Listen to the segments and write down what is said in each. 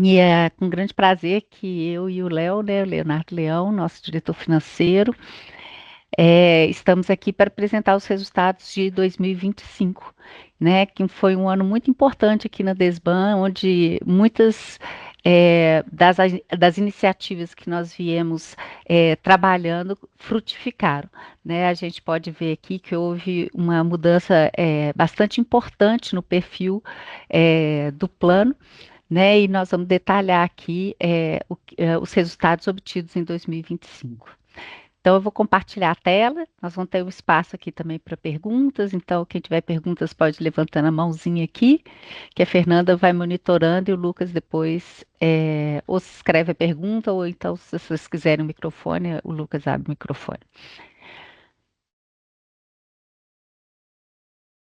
E é com grande prazer que eu e o Léo, né, o Leonardo Leão, nosso diretor financeiro, estamos aqui para apresentar os resultados de 2025, né, que foi um ano muito importante aqui na Desban, onde muitas das iniciativas que nós viemos trabalhando frutificaram, né? A gente pode ver aqui que houve uma mudança bastante importante no perfil do plano, né? E nós vamos detalhar aqui os resultados obtidos em 2025. Então, eu vou compartilhar a tela. Nós vamos ter um espaço aqui também para perguntas. Então, quem tiver perguntas pode ir levantando a mãozinha aqui, que a Fernanda vai monitorando e o Lucas depois ou se escreve a pergunta, ou então, se vocês quiserem o microfone, o Lucas abre o microfone.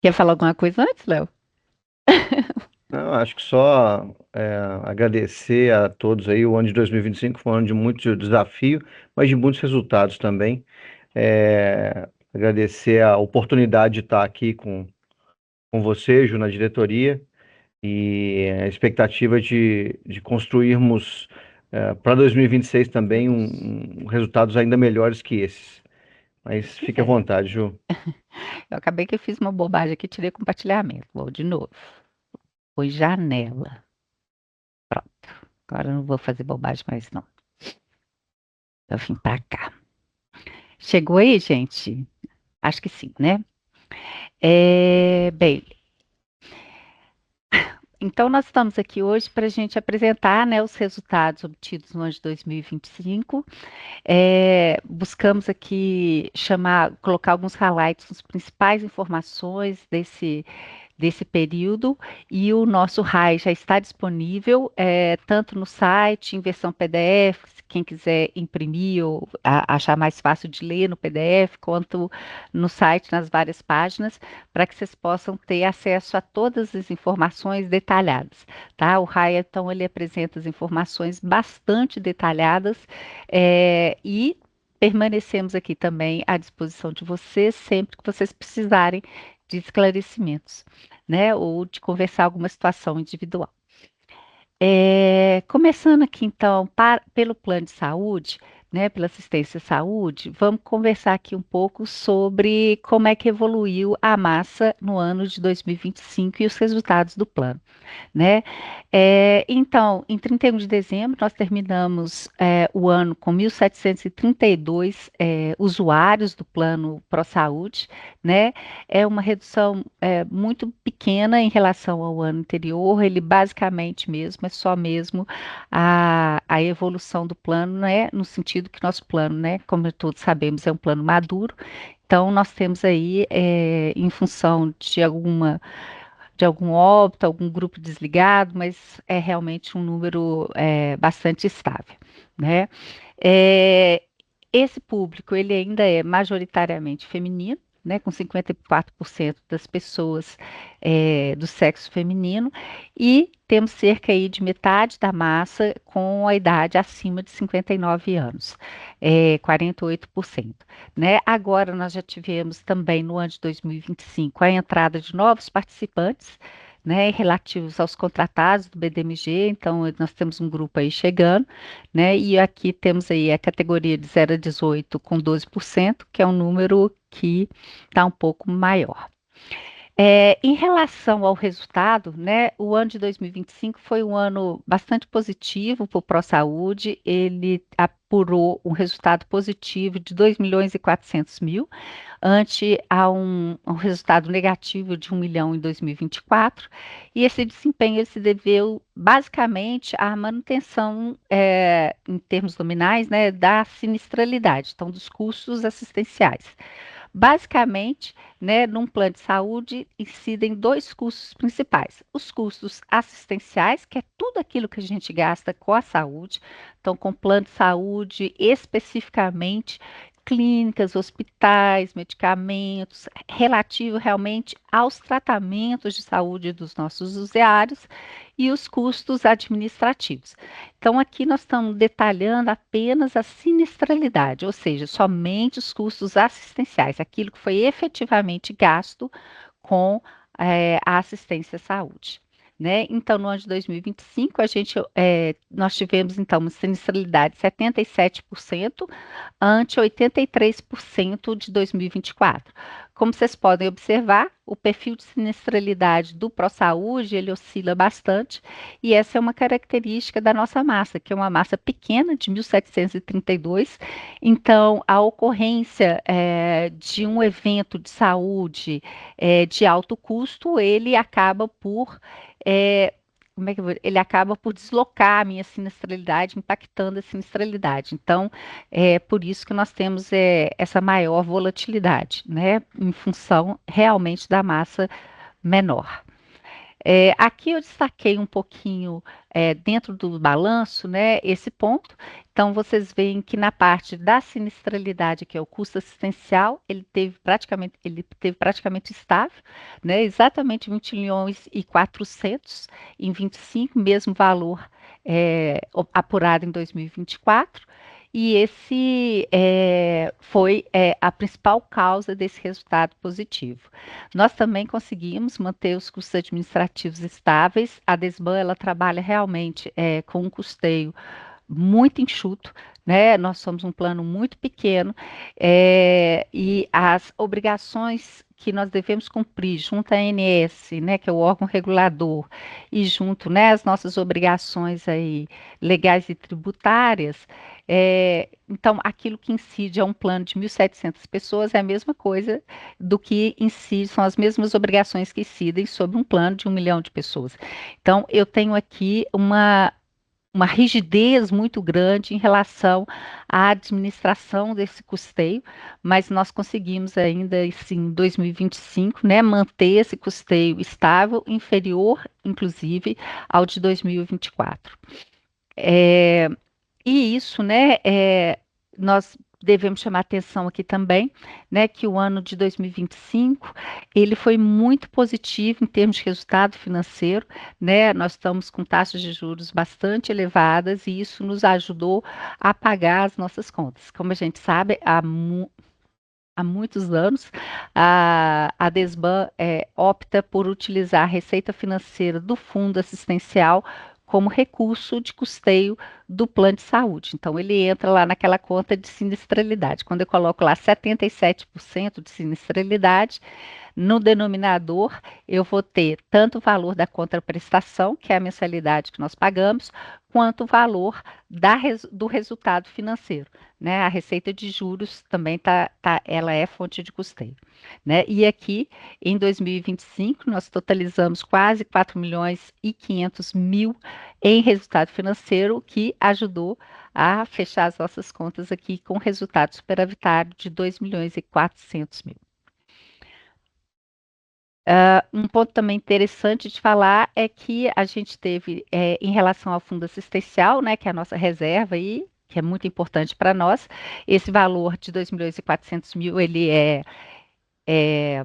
Quer falar alguma coisa antes, Léo? Não, acho que só agradecer a todos aí. O ano de 2025 foi um ano de muito desafio, mas de muitos resultados também. Agradecer a oportunidade de estar aqui com você, Ju, na diretoria, e a expectativa de construirmos para 2026 também resultados ainda melhores que esses. Mas fique à É. vontade, Ju. Eu acabei que eu fiz uma bobagem aqui, tirei compartilhamento. Vou de novo. Foi janela. Pronto. Agora eu não vou fazer bobagem mais, não. Eu vim para cá. Chegou aí, gente? Acho que sim, né? Bem, então nós estamos aqui hoje para a gente apresentar, né, os resultados obtidos no ano de 2025. Buscamos aqui colocar alguns highlights, as principais informações desse período, e o nosso RAI já está disponível, tanto no site, em versão PDF, se quem quiser imprimir ou achar mais fácil de ler no PDF, quanto no site, nas várias páginas, para que vocês possam ter acesso a todas as informações detalhadas, tá? O RAI, então, ele apresenta as informações bastante detalhadas, e permanecemos aqui também à disposição de vocês sempre que vocês precisarem de esclarecimentos, né? Ou de conversar alguma situação individual. Começando aqui, então, pelo plano de saúde, né, pela assistência à saúde, vamos conversar aqui um pouco sobre como é que evoluiu a massa no ano de 2025 e 25 e os resultados do plano, né? Então, em 31 de dezembro, nós terminamos o ano com 1.732 usuários do plano ProSaúde, né? É uma redução muito pequena em relação ao ano anterior, ele basicamente mesmo, é só mesmo a evolução do plano, né? No sentido que nosso plano, né? Como todos sabemos, é um plano maduro, então nós temos aí, em função de algum óbito, algum grupo desligado, mas é realmente um número bastante estável, né? É, Esse público, ele ainda é majoritariamente feminino, né, com 54% das pessoas do sexo feminino, e temos cerca aí de metade da massa com a idade acima de 59 anos, 48%, né? Agora nós já tivemos também no ano de 2025 a entrada de novos participantes, né, relativos aos contratados do BDMG, então nós temos um grupo aí chegando, né, e aqui temos aí a categoria de 0 a 18 com 12%, que é um número que está um pouco maior. Em relação ao resultado, né, o ano de 2025 foi um ano bastante positivo para o ProSaúde. Ele apurou um resultado positivo de 2.400.000, ante a um resultado negativo de 1 milhão em 2024. E esse desempenho ele se deveu basicamente à manutenção, em termos nominais, né, da sinistralidade, então dos custos assistenciais. Basicamente, né, num plano de saúde, incidem dois custos principais: os custos assistenciais, que é tudo aquilo que a gente gasta com a saúde, então, com plano de saúde, especificamente clínicas, hospitais, medicamentos, relativo realmente aos tratamentos de saúde dos nossos usuários, e os custos administrativos. Então, aqui nós estamos detalhando apenas a sinistralidade, ou seja, somente os custos assistenciais, aquilo que foi efetivamente gasto com a assistência à saúde, né? Então, no ano de 2025, nós tivemos, então, uma sinistralidade de 77% ante 83% de 2024. Como vocês podem observar, o perfil de sinistralidade do ProSaúde, ele oscila bastante, e essa é uma característica da nossa massa, que é uma massa pequena, de 1.732. Então, a ocorrência de um evento de saúde de alto custo, ele acaba por é, ele acaba por deslocar a minha sinistralidade, impactando a sinistralidade. Então, é por isso que nós temos essa maior volatilidade, né, em função realmente da massa menor. Aqui eu destaquei um pouquinho dentro do balanço, né, esse ponto. Então, vocês veem que na parte da sinistralidade, que é o custo assistencial, ele teve praticamente estável, né, exatamente 20 milhões e 400 em 25, mesmo valor apurado em 2024. E esse foi a principal causa desse resultado positivo. Nós também conseguimos manter os custos administrativos estáveis. A Desban, ela trabalha realmente com um custeio muito enxuto, né? Nós somos um plano muito pequeno e as obrigações que nós devemos cumprir junto à ANS, né, que é o órgão regulador, e junto, né, às nossas obrigações aí legais e tributárias, então aquilo que incide a um plano de 1.700 pessoas é a mesma coisa do que incide, são as mesmas obrigações que incidem sobre um plano de 1 milhão de pessoas. Então, eu tenho aqui uma rigidez muito grande em relação à administração desse custeio, mas nós conseguimos ainda, assim, em 2025, né, manter esse custeio estável, inferior, inclusive, ao de 2024. E isso, né, nós devemos chamar atenção aqui também, né, que o ano de 2025 ele foi muito positivo em termos de resultado financeiro, né? Nós estamos com taxas de juros bastante elevadas e isso nos ajudou a pagar as nossas contas. Como a gente sabe, há muitos anos, a Desban opta por utilizar a receita financeira do fundo assistencial como recurso de custeio do plano de saúde. Então, ele entra lá naquela conta de sinistralidade. Quando eu coloco lá 77% de sinistralidade, no denominador, eu vou ter tanto o valor da contraprestação, que é a mensalidade que nós pagamos, quanto o valor do resultado financeiro, né? A receita de juros também ela é fonte de custeio, né? E aqui, em 2025, nós totalizamos quase 4 milhões e 500 mil em resultado financeiro, o que ajudou a fechar as nossas contas aqui com resultado superavitário de 2 milhões e 400 mil. Um ponto também interessante de falar é que a gente teve, em relação ao fundo assistencial, né, que é a nossa reserva aí, que é muito importante para nós, esse valor de 2 milhões e 400 mil, é,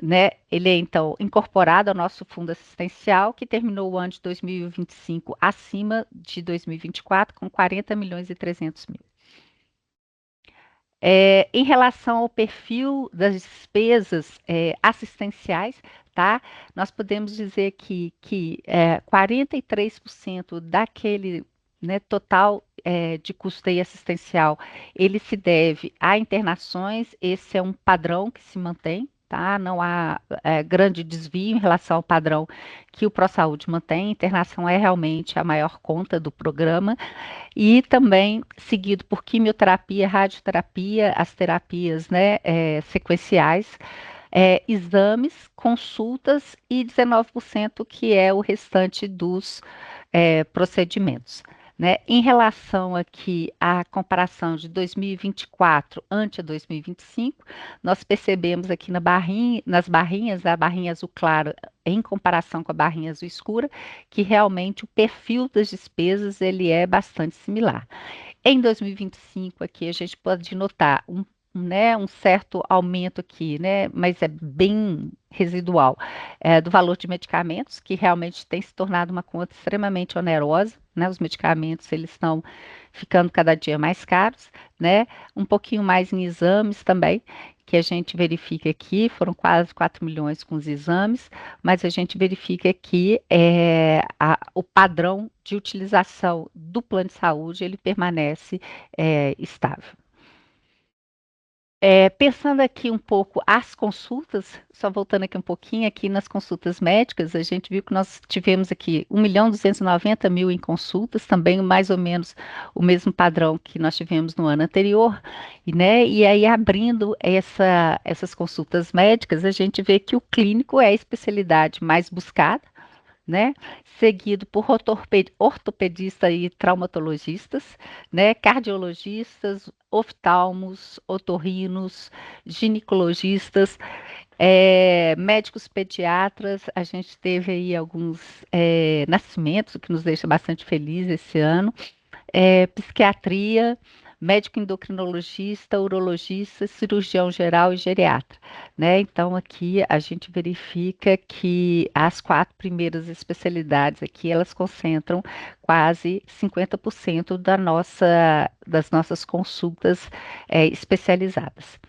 né, ele é então incorporado ao nosso fundo assistencial, que terminou o ano de 2025 acima de 2024, com 40 milhões e 300 mil. Em relação ao perfil das despesas assistenciais, tá? Nós podemos dizer que 43% daquele, né, total de custeio assistencial, ele se deve a internações, esse é um padrão que se mantém, tá? Não há grande desvio em relação ao padrão que o ProSaúde mantém. Internação é realmente a maior conta do programa e também seguido por quimioterapia, radioterapia, as terapias, né, sequenciais, exames, consultas e 19% que é o restante dos procedimentos. Né? Em relação aqui à comparação de 2024 ante 2025, nós percebemos aqui nas barrinhas, a barrinha azul claro em comparação com a barrinha azul escura, que realmente o perfil das despesas ele é bastante similar. Em 2025 aqui a gente pode notar né, um certo aumento aqui, né, mas é bem residual, do valor de medicamentos, que realmente tem se tornado uma conta extremamente onerosa, né, os medicamentos eles estão ficando cada dia mais caros, né, um pouquinho mais em exames também, que a gente verifica aqui, foram quase 4 milhões com os exames, mas a gente verifica que o padrão de utilização do plano de saúde, ele permanece estável. Pensando aqui um pouco as consultas, só voltando aqui um pouquinho, aqui nas consultas médicas, a gente viu que nós tivemos aqui 1.290.000 em consultas, também mais ou menos o mesmo padrão que nós tivemos no ano anterior, e, né, e aí abrindo essas consultas médicas, a gente vê que o clínico é a especialidade mais buscada, né? Seguido por ortopedistas e traumatologistas, né? Cardiologistas, oftalmos, otorrinos, ginecologistas, médicos pediatras. A gente teve aí alguns nascimentos, o que nos deixa bastante feliz esse ano. Psiquiatria, médico endocrinologista, urologista, cirurgião geral e geriatra, né? Então aqui a gente verifica que as 4 primeiras especialidades aqui, elas concentram quase 50% das nossas consultas especializadas.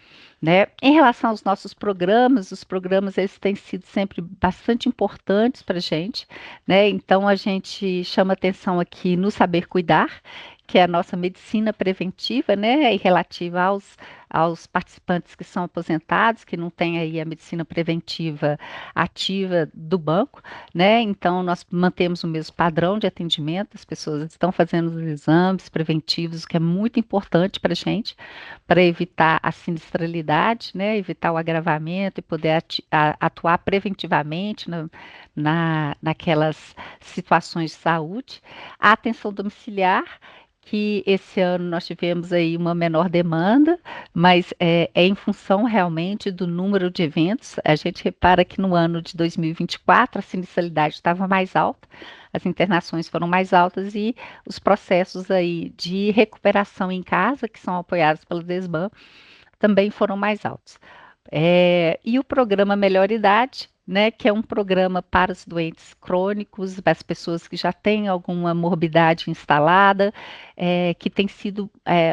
Né? Em relação aos nossos programas, os programas eles têm sido sempre bastante importantes para a gente, né? Então a gente chama atenção aqui no Saber Cuidar, que é a nossa medicina preventiva, né? E relativa aos participantes que são aposentados, que não têm aí a medicina preventiva ativa do banco, né? Então nós mantemos o mesmo padrão de atendimento, as pessoas estão fazendo os exames preventivos, o que é muito importante para a gente para evitar a sinistralidade, né, evitar o agravamento e poder atuar preventivamente naquelas situações de saúde. A atenção domiciliar, que esse ano nós tivemos aí uma menor demanda, mas é em função realmente do número de eventos. A gente repara que no ano de 2024 a sinistralidade estava mais alta, as internações foram mais altas e os processos aí de recuperação em casa, que são apoiados pelo Desban, também foram mais altos. E o programa Melhor Idade, né, que é um programa para os doentes crônicos, para as pessoas que já têm alguma morbidade instalada, que tem sido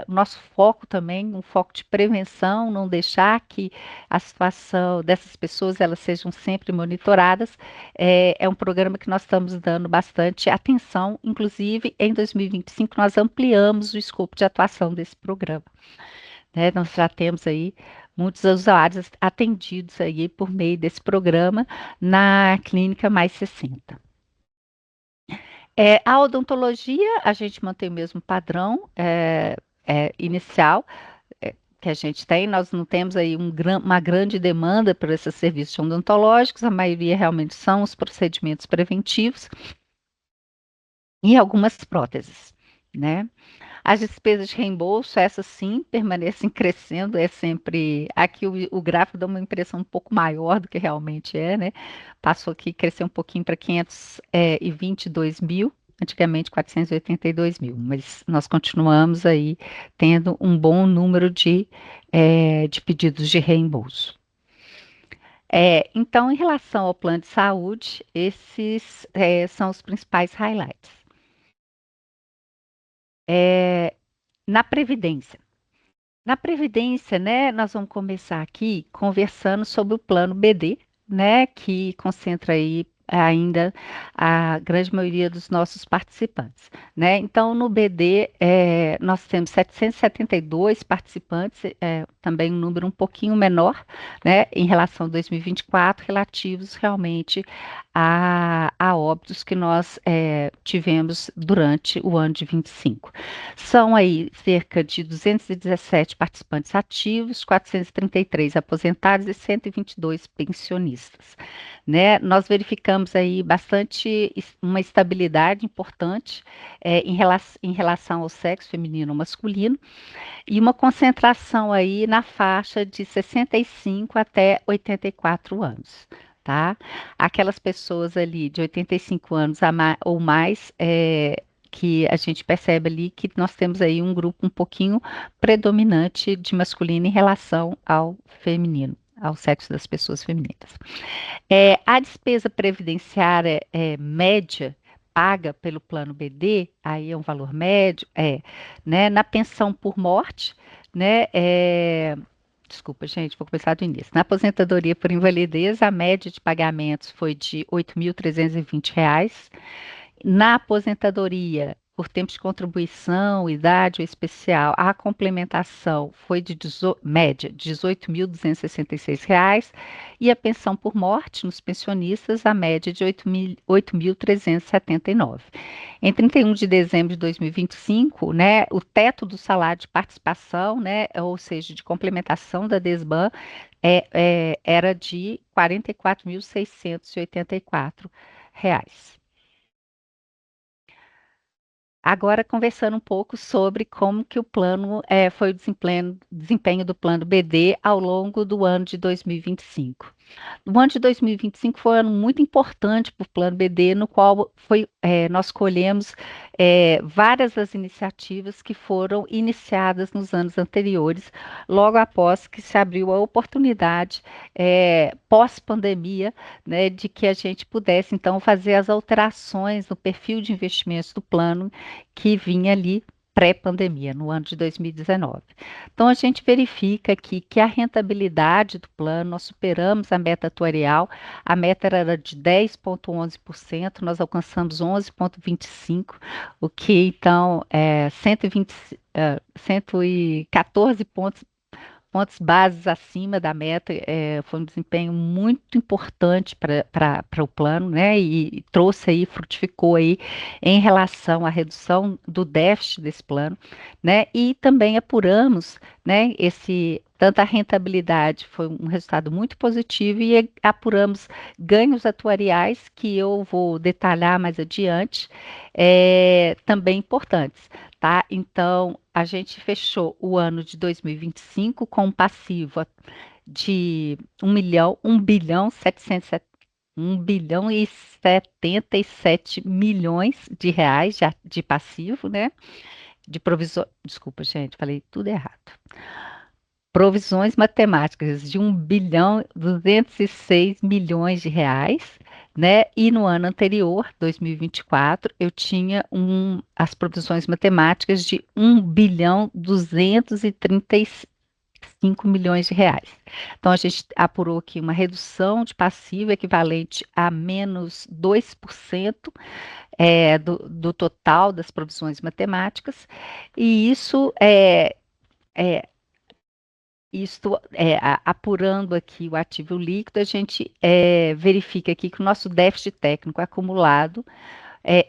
o nosso foco também, um foco de prevenção, não deixar que a situação dessas pessoas elas sejam sempre monitoradas. É um programa que nós estamos dando bastante atenção, inclusive em 2025 nós ampliamos o escopo de atuação desse programa, né? Nós já temos aí muitos usuários atendidos aí por meio desse programa na Clínica Mais 60. A odontologia, a gente mantém o mesmo padrão inicial que a gente tem, nós não temos aí uma grande demanda por esses serviços odontológicos, a maioria realmente são os procedimentos preventivos e algumas próteses, né? As despesas de reembolso, essas sim, permanecem crescendo, é sempre. Aqui o gráfico dá uma impressão um pouco maior do que realmente é, né? Passou aqui, cresceu um pouquinho para 522 mil, antigamente 482 mil, mas nós continuamos aí tendo um bom número de pedidos de reembolso. Então, em relação ao plano de saúde, esses são os principais highlights. Na Previdência. Na Previdência, né, nós vamos começar aqui conversando sobre o plano BD, né, que concentra aí ainda a grande maioria dos nossos participantes, né? Então, no BD, nós temos 772 participantes, também um número um pouquinho menor, né, em relação a 2024, relativos realmente a óbitos que nós tivemos durante o ano de 25. São aí cerca de 217 participantes ativos, 433 aposentados e 122 pensionistas, né? Nós verificamos aí bastante uma estabilidade importante em relação ao sexo feminino ou masculino e uma concentração aí na faixa de 65 até 84 anos. Tá? Aquelas pessoas ali de 85 anos ou mais, que a gente percebe ali que nós temos aí um grupo um pouquinho predominante de masculino em relação ao feminino, ao sexo das pessoas femininas. A despesa previdenciária média paga pelo plano BD, aí é um valor médio, né, na pensão por morte, né, Desculpa, gente, vou começar do início. Na aposentadoria por invalidez, a média de pagamentos foi de R$ 8.320. Na aposentadoria, por tempo de contribuição, idade ou especial, a complementação foi de média de R$ 18.266 e a pensão por morte nos pensionistas, a média de 8.379. Em 31 de dezembro de 2025, né, o teto do salário de participação, né, ou seja, de complementação da Desban, era de R$ 44.684. Agora, conversando um pouco sobre como que o plano foi o desempenho do plano BD ao longo do ano de 2025. O ano de 2025 foi um ano muito importante para o Plano BD, no qual nós colhemos várias das iniciativas que foram iniciadas nos anos anteriores, logo após que se abriu a oportunidade, pós-pandemia, né, de que a gente pudesse, então, fazer as alterações no perfil de investimentos do plano que vinha ali pré-pandemia, no ano de 2019. Então, a gente verifica aqui que a rentabilidade do plano, nós superamos a meta atuarial, a meta era de 10,11%, nós alcançamos 11,25%, o que então é 114 pontos bases acima da meta, foi um desempenho muito importante para o plano, né? E trouxe aí, frutificou aí em relação à redução do déficit desse plano, né? E também apuramos, né? Tanto a rentabilidade foi um resultado muito positivo e apuramos ganhos atuariais que eu vou detalhar mais adiante, também importantes, tá? Então, a gente fechou o ano de 2025 com um passivo de 1 bilhão e 77 milhões de passivo, né? De provisão. Desculpa, gente, falei tudo errado. Provisões matemáticas de 1 bilhão 206 milhões de reais, né? E no ano anterior, 2024, eu tinha as provisões matemáticas de 1 bilhão 235 milhões de reais. Então, a gente apurou aqui uma redução de passivo equivalente a menos 2%, do total das provisões matemáticas, e é, apurando aqui o ativo líquido, a gente verifica aqui que o nosso déficit técnico acumulado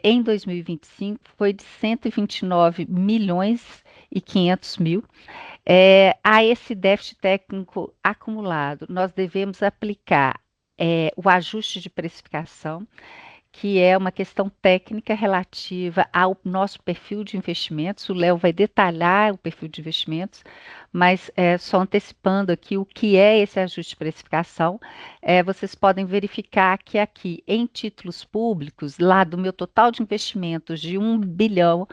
em 2025 foi de 129 milhões e 500 mil. A esse déficit técnico acumulado, nós devemos aplicar o ajuste de precificação, que é uma questão técnica relativa ao nosso perfil de investimentos. O Léo vai detalhar o perfil de investimentos, mas só antecipando aqui o que é esse ajuste de precificação, vocês podem verificar que aqui em títulos públicos, lá do meu total de investimentos de 1 bilhão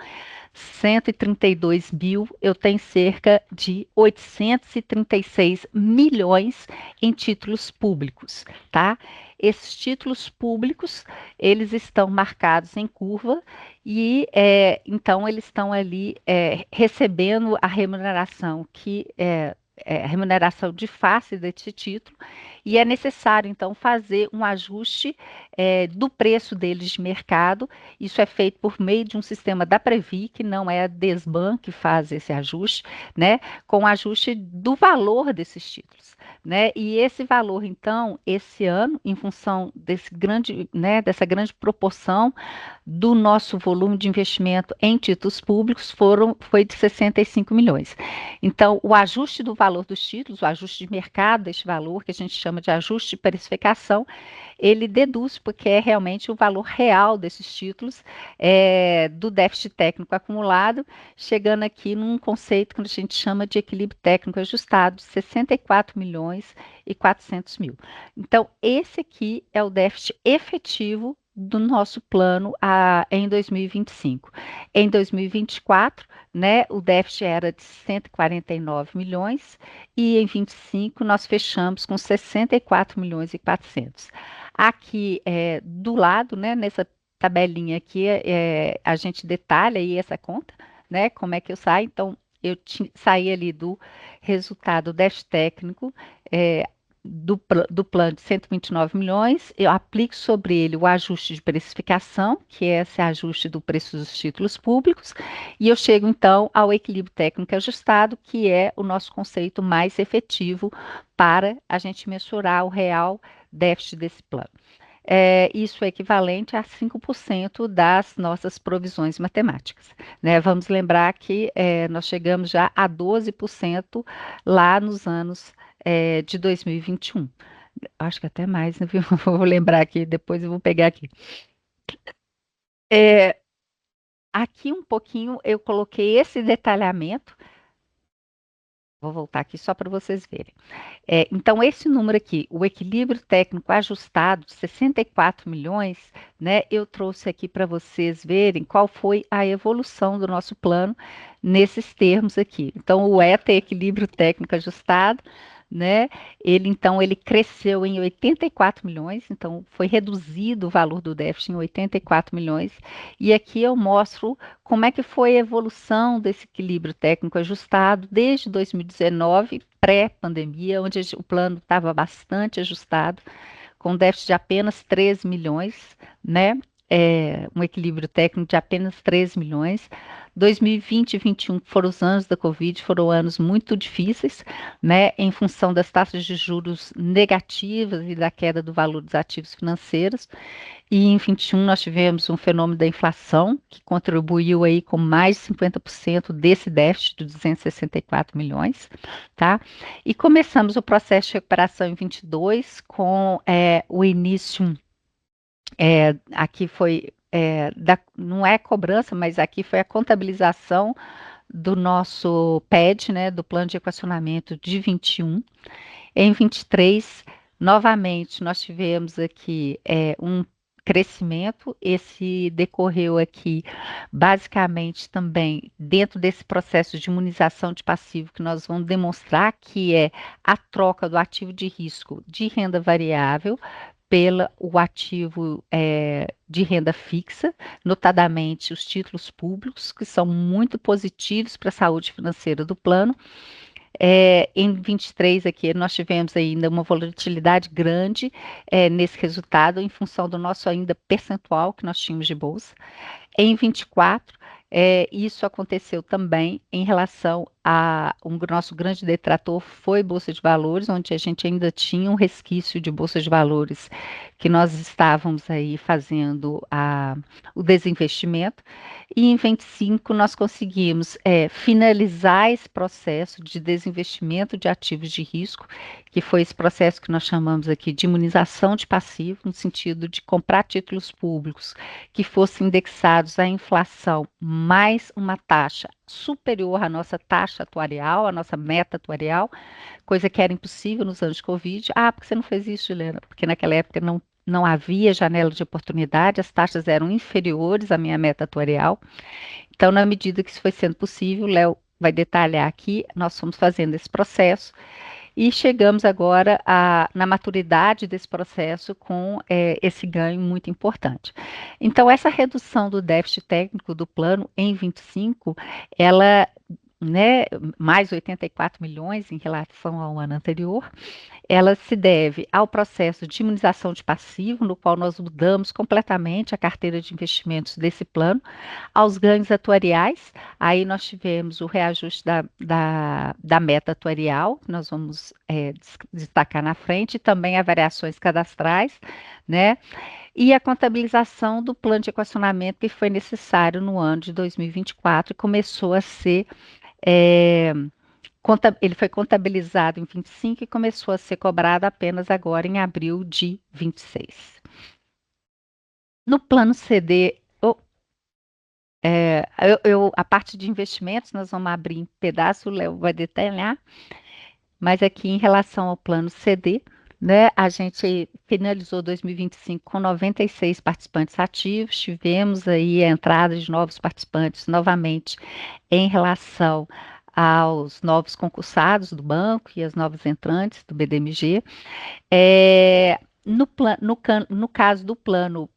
132 mil, eu tenho cerca de 836 milhões em títulos públicos, tá? Esses títulos públicos, eles estão marcados em curva e, então, eles estão ali recebendo a remuneração a remuneração de face desse título, e é necessário, então, fazer um ajuste do preço deles de mercado. Isso é feito por meio de um sistema da Previ, que não é a Desban que faz esse ajuste, né? Com o ajuste do valor desses títulos, né? E esse valor, então, esse ano, em função desse grande, né, dessa grande proporção do nosso volume de investimento em títulos públicos, foi de 65 milhões. Então, o ajuste do valor dos títulos, o ajuste de mercado deste valor, que a gente chama de ajuste de precificação, ele deduz, porque é realmente o valor real desses títulos, do déficit técnico acumulado, chegando aqui num conceito que a gente chama de equilíbrio técnico ajustado, de 64 milhões e 400 mil. Então, esse aqui é o déficit efetivo do nosso plano em 2025. Em 2024, né, o déficit era de 149 milhões e em 25 nós fechamos com 64 milhões e 400. Aqui do lado, né, nessa tabelinha aqui, a gente detalha aí essa conta, né, como é que eu saio. Então, saí ali do resultado déficit técnico, é, do plano de 129 milhões, eu aplico sobre ele o ajuste de precificação, que é esse ajuste do preço dos títulos públicos, e eu chego então ao equilíbrio técnico ajustado, que é o nosso conceito mais efetivo para a gente mensurar o real déficit desse plano. Isso é equivalente a 5% das nossas provisões matemáticas, né? Vamos lembrar que nós chegamos já a 12% lá nos anos de 2021. Acho que até mais, né, viu? Vou lembrar aqui, depois eu vou pegar aqui. É, aqui um pouquinho eu coloquei esse detalhamento. Vou voltar aqui só para vocês verem. Então, esse número aqui, o equilíbrio técnico ajustado, 64 milhões, né? Eu trouxe aqui para vocês verem qual foi a evolução do nosso plano nesses termos aqui. Então, o ETA, equilíbrio técnico ajustado, né? Ele cresceu em 84 milhões, então foi reduzido o valor do déficit em 84 milhões. E aqui eu mostro como é que foi a evolução desse equilíbrio técnico ajustado desde 2019, pré-pandemia, onde o plano estava bastante ajustado, com déficit de apenas 3 milhões, né? Um equilíbrio técnico de apenas 3 milhões. 2020 e 2021 foram os anos da Covid, foram anos muito difíceis, né? Em função das taxas de juros negativas e da queda do valor dos ativos financeiros. E em 21 nós tivemos um fenômeno da inflação, que contribuiu aí com mais de 50% desse déficit de 264 milhões, tá? E começamos o processo de recuperação em 22 com o início, aqui foi, não é cobrança, mas aqui foi a contabilização do nosso PED, né, do plano de equacionamento de 21. Em 23, novamente, nós tivemos aqui um crescimento, esse decorreu aqui basicamente também dentro desse processo de imunização de passivo que nós vamos demonstrar que é a troca do ativo de risco de renda variável pelo o ativo de renda fixa, notadamente os títulos públicos, que são muito positivos para a saúde financeira do plano. Em 23 aqui nós tivemos ainda uma volatilidade grande nesse resultado em função do nosso ainda percentual que nós tínhamos de bolsa. Em 24, isso aconteceu também em relação a nosso grande detrator foi Bolsa de Valores, onde a gente ainda tinha um resquício de Bolsa de Valores que nós estávamos aí fazendo o desinvestimento. E em 25 nós conseguimos finalizar esse processo de desinvestimento de ativos de risco, que foi esse processo que nós chamamos aqui de imunização de passivo, no sentido de comprar títulos públicos que fossem indexados à inflação mais uma taxa superior à nossa taxa atuarial, à nossa meta atuarial, coisa que era impossível nos anos de Covid. Ah, por que você não fez isso, Juliana? Porque naquela época não havia janela de oportunidade, as taxas eram inferiores à minha meta atuarial. Então, na medida que isso foi sendo possível, o Léo vai detalhar aqui, nós fomos fazendo esse processo e chegamos agora na maturidade desse processo com esse ganho muito importante. Então, essa redução do déficit técnico do plano em 25, ela, né, mais 84 milhões em relação ao ano anterior, ela se deve ao processo de imunização de passivo, no qual nós mudamos completamente a carteira de investimentos desse plano, aos ganhos atuariais, aí nós tivemos o reajuste da meta atuarial, que nós vamos destacar na frente, e também as variações cadastrais, né? E a contabilização do plano de equacionamento que foi necessário no ano de 2024 e começou a ser é, ele foi contabilizado em 25 e começou a ser cobrado apenas agora em abril de 26. No plano CD, a parte de investimentos nós vamos abrir em pedaço, o Léo vai detalhar, mas aqui em relação ao plano CD, né, a gente finalizou 2025 com 96 participantes ativos, tivemos aí a entrada de novos participantes novamente em relação aos novos concursados do banco e as novas entrantes do BDMG. No caso do plano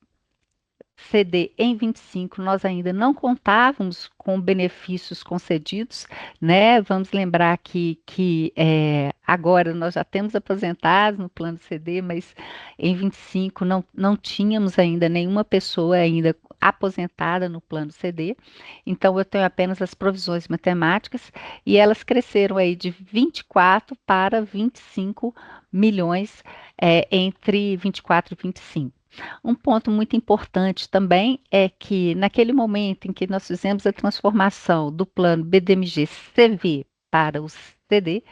CD em 25, nós ainda não contávamos com benefícios concedidos, né? Vamos lembrar que agora nós já temos aposentados no plano CD, mas em 25 não tínhamos ainda nenhuma pessoa ainda aposentada no plano CD. Então, eu tenho apenas as provisões matemáticas e elas cresceram aí de 24 para 25 milhões, entre 24 e 25. Um ponto muito importante também é que, naquele momento em que nós fizemos a transformação do plano BDMG-CV para o CD,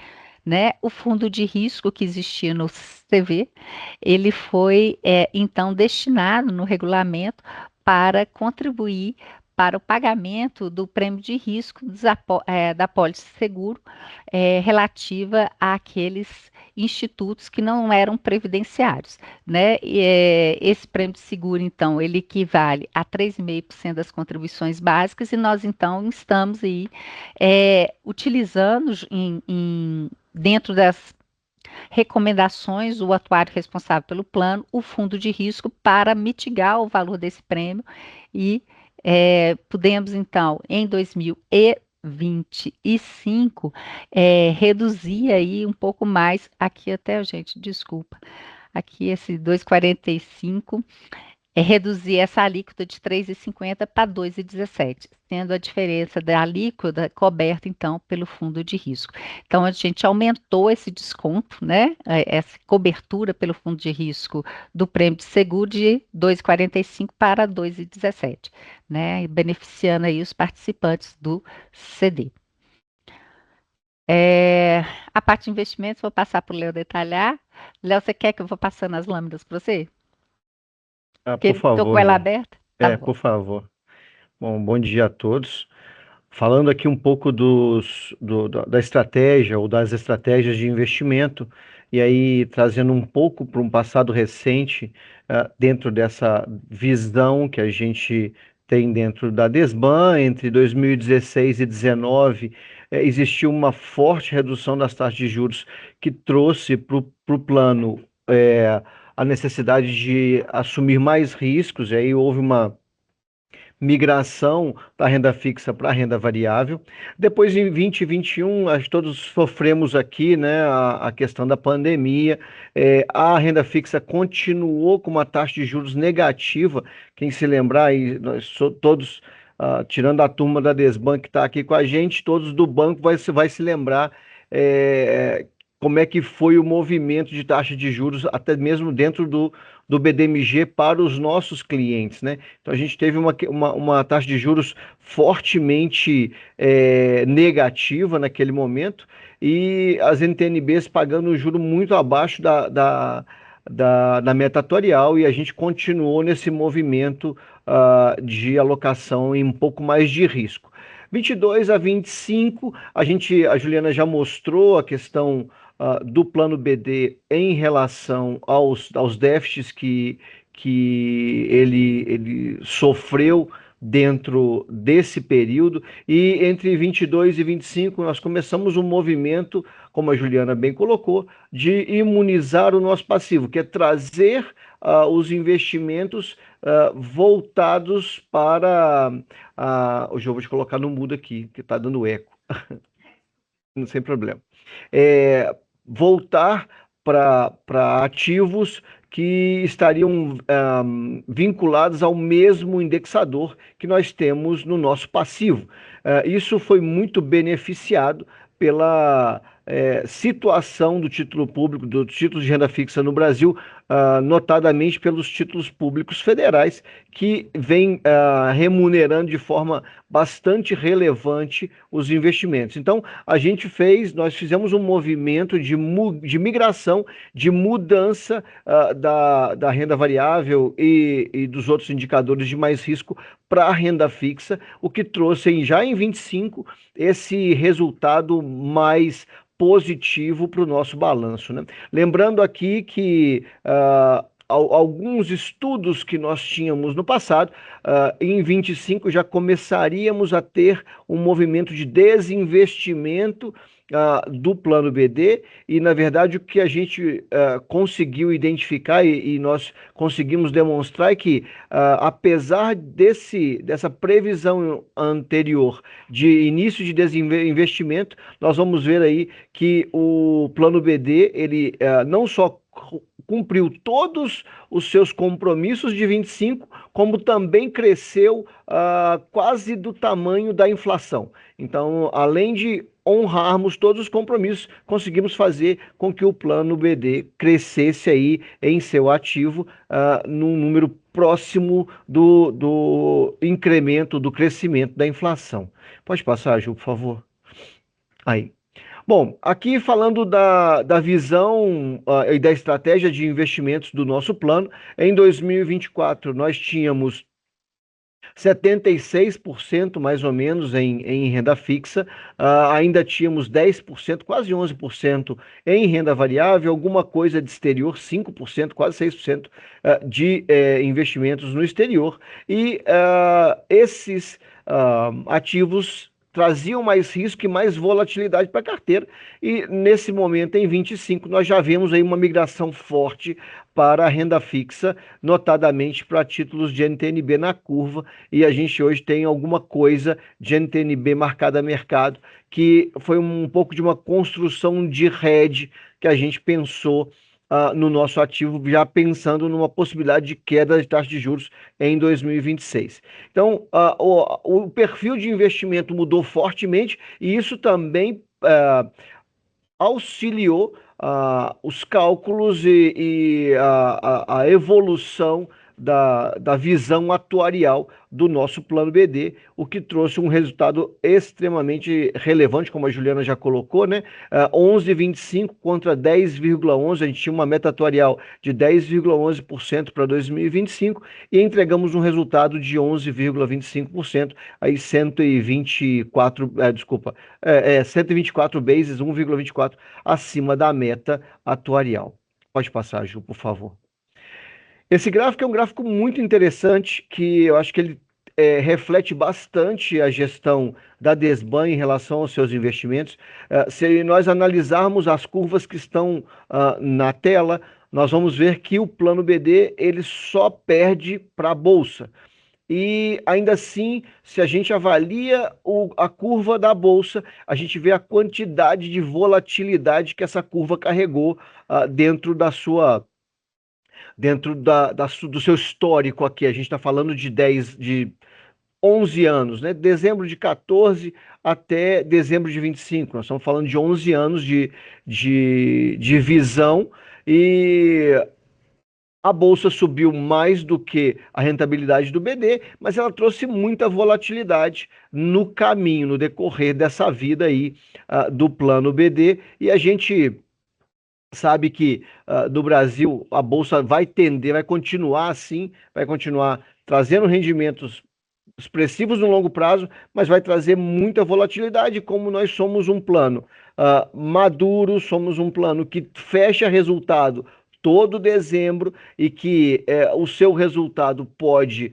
né, o fundo de risco que existia no CV, ele foi, então, destinado no regulamento para contribuir para o pagamento do prêmio de risco da pólice seguro, relativa àqueles institutos que não eram previdenciários, né? Esse prêmio de seguro, então, ele equivale a 3,5% das contribuições básicas e nós, então, estamos aí utilizando dentro das recomendações do atuário responsável pelo plano, o fundo de risco para mitigar o valor desse prêmio e podemos, então, em 2025, reduzir aí um pouco mais, aqui até, gente, desculpa, aqui esse 2,45 reduzir essa alíquota de 3,50 para 2,17, sendo a diferença da alíquota coberta, então, pelo fundo de risco. Então, a gente aumentou esse desconto, né? Essa cobertura pelo fundo de risco do prêmio de seguro de 2,45 para 2,17, né? Beneficiando aí os participantes do CD. A parte de investimentos, vou passar para o Léo detalhar. Léo, você quer que eu vou passando as lâminas para você? Por Porque estou com favor, ela Ju. aberta? Tá bom. Por favor. Bom dia a todos. Falando aqui um pouco da estratégia ou das estratégias de investimento, e aí trazendo um pouco para um passado recente, dentro dessa visão que a gente tem dentro da Desban, entre 2016 e 2019, existiu uma forte redução das taxas de juros que trouxe para o plano a necessidade de assumir mais riscos, e aí houve uma migração da renda fixa para a renda variável. Depois, em 2021, acho que todos sofremos aqui, né, a questão da pandemia. A renda fixa continuou com uma taxa de juros negativa. Quem se lembrar, e todos, tirando a turma da Desbank que está aqui com a gente, todos do banco vai se lembrar como é que foi o movimento de taxa de juros, até mesmo dentro do BDMG para os nossos clientes, né? Então a gente teve uma taxa de juros fortemente negativa naquele momento e as NTNBs pagando um juro muito abaixo da meta atuarial e a gente continuou nesse movimento de alocação em um pouco mais de risco. 22 a 25, a Juliana já mostrou a questão do plano BD em relação aos déficits que ele sofreu dentro desse período, e entre 22 e 25 nós começamos um movimento, como a Juliana bem colocou, de imunizar o nosso passivo, que é trazer os investimentos voltados para... eu vou te colocar no mudo aqui, que está dando eco. Sem problema. Voltar para ativos que estariam vinculados ao mesmo indexador que nós temos no nosso passivo. Isso foi muito beneficiado pela situação do título público, do título de renda fixa no Brasil, notadamente pelos títulos públicos federais, que vem remunerando de forma bastante relevante os investimentos. Então, nós fizemos um movimento de migração, de mudança da renda variável e dos outros indicadores de mais risco para a renda fixa, o que trouxe já em 25 esse resultado mais positivo para o nosso balanço, né? Lembrando aqui que alguns estudos que nós tínhamos no passado, em 25 já começaríamos a ter um movimento de desinvestimento do plano BD e, na verdade, o que a gente conseguiu identificar e nós conseguimos demonstrar é que, apesar dessa previsão anterior de início de desinvestimento, nós vamos ver aí que o plano BD, ele não só cumpriu todos os seus compromissos de 25, como também cresceu quase do tamanho da inflação. Então, além de honrarmos todos os compromissos, conseguimos fazer com que o plano BD crescesse aí em seu ativo num número próximo do incremento, do crescimento da inflação. Pode passar, Ju, por favor? Aí. Bom, aqui falando da visão e da estratégia de investimentos do nosso plano, em 2024 nós tínhamos 76% mais ou menos em renda fixa, ainda tínhamos 10%, quase 11% em renda variável, alguma coisa de exterior, 5%, quase 6% de investimentos no exterior, e esses ativos traziam mais risco e mais volatilidade para a carteira, e nesse momento, em 25, nós já vemos aí uma migração forte para a renda fixa, notadamente para títulos de NTNB na curva, e a gente hoje tem alguma coisa de NTNB marcada a mercado, que foi um pouco de uma construção de hedge que a gente pensou no nosso ativo, já pensando numa possibilidade de queda de taxa de juros em 2026. Então, o perfil de investimento mudou fortemente e isso também auxiliou os cálculos e a evolução da visão atuarial do nosso plano BD, o que trouxe um resultado extremamente relevante, como a Juliana já colocou, né? 11,25 contra 10,11, a gente tinha uma meta atuarial de 10,11% para 2025 e entregamos um resultado de 11,25%, aí 124, 124 bases, 1,24 acima da meta atuarial. Pode passar, Ju, por favor. Esse gráfico é um gráfico muito interessante, que eu acho que ele reflete bastante a gestão da Desban em relação aos seus investimentos. Se nós analisarmos as curvas que estão na tela, nós vamos ver que o plano BD ele só perde para a Bolsa. E ainda assim, se a gente avalia a curva da Bolsa, a gente vê a quantidade de volatilidade que essa curva carregou dentro da sua do seu histórico aqui. A gente está falando de 11 anos, né? Dezembro de 14 até dezembro de 25. Nós estamos falando de 11 anos de visão e a bolsa subiu mais do que a rentabilidade do BD, mas ela trouxe muita volatilidade no caminho, no decorrer dessa vida aí do plano BD, e a gente sabe que no Brasil a bolsa vai tender, vai continuar assim, vai continuar trazendo rendimentos expressivos no longo prazo, mas vai trazer muita volatilidade, como nós somos um plano maduro, somos um plano que fecha resultado todo dezembro e que o seu resultado pode,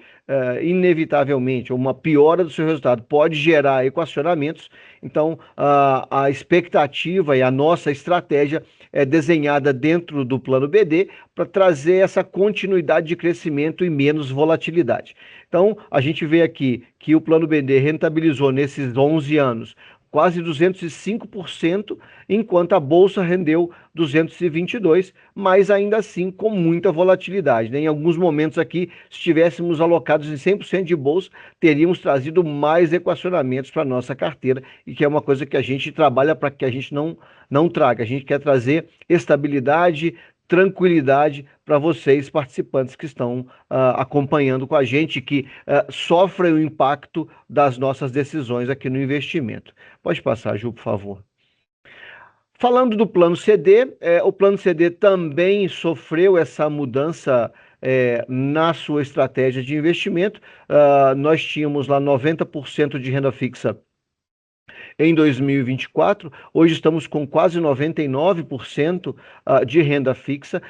inevitavelmente, uma piora do seu resultado pode gerar equacionamentos. Então, a expectativa e a nossa estratégia é desenhada dentro do plano BD para trazer essa continuidade de crescimento e menos volatilidade. Então, a gente vê aqui que o plano BD rentabilizou nesses 11 anos quase 205%, enquanto a bolsa rendeu 222%, mas ainda assim com muita volatilidade, né? Em alguns momentos aqui, se estivéssemos alocados em 100% de bolsa, teríamos trazido mais equacionamentos para a nossa carteira, e que é uma coisa que a gente trabalha para que a gente não traga. A gente quer trazer estabilidade, tranquilidade para vocês, participantes que estão acompanhando com a gente, que sofrem o impacto das nossas decisões aqui no investimento. Pode passar, Ju, por favor. Falando do plano CD, o plano CD também sofreu essa mudança na sua estratégia de investimento. Nós tínhamos lá 90% de renda fixa em 2024. Hoje estamos com quase 99% de renda fixa,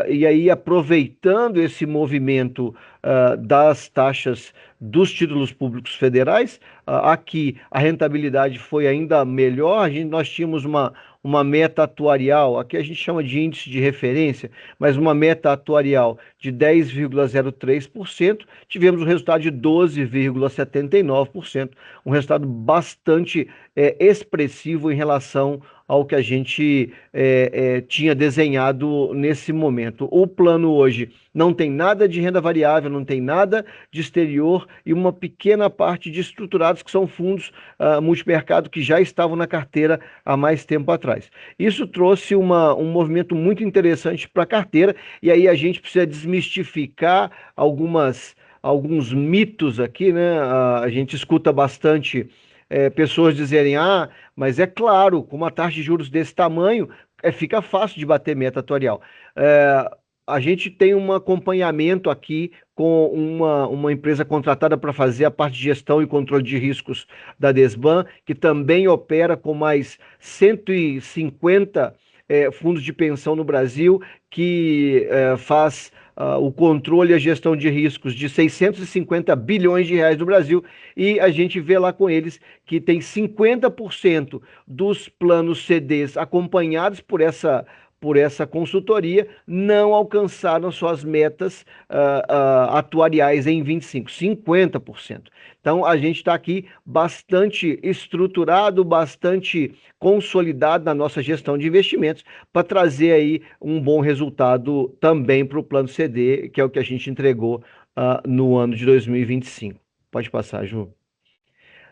e aí aproveitando esse movimento das taxas dos títulos públicos federais, aqui a rentabilidade foi ainda melhor. Nós tínhamos uma meta atuarial, aqui a gente chama de índice de referência, mas uma meta atuarial de 10,03%, tivemos um resultado de 12,79%, um resultado bastante expressivo em relação ao que a gente tinha desenhado nesse momento. O plano hoje não tem nada de renda variável, não tem nada de exterior e uma pequena parte de estruturados, que são fundos multimercado que já estavam na carteira há mais tempo atrás. Isso trouxe um movimento muito interessante para a carteira, e aí a gente precisa desmistificar alguns mitos aqui, né? A gente escuta bastante pessoas dizerem, mas é claro, com uma taxa de juros desse tamanho, fica fácil de bater meta atuarial. A gente tem um acompanhamento aqui com uma empresa contratada para fazer a parte de gestão e controle de riscos da Desban, que também opera com mais 150 fundos de pensão no Brasil, que faz o controle e a gestão de riscos de 650 bilhões de reais no Brasil, e a gente vê lá com eles que tem 50% dos planos CDs acompanhados por essa consultoria não alcançaram suas metas atuariais em 25, 50%. Então, a gente está aqui bastante estruturado, bastante consolidado na nossa gestão de investimentos para trazer aí um bom resultado também para o plano CD, que é o que a gente entregou no ano de 2025. Pode passar, Ju.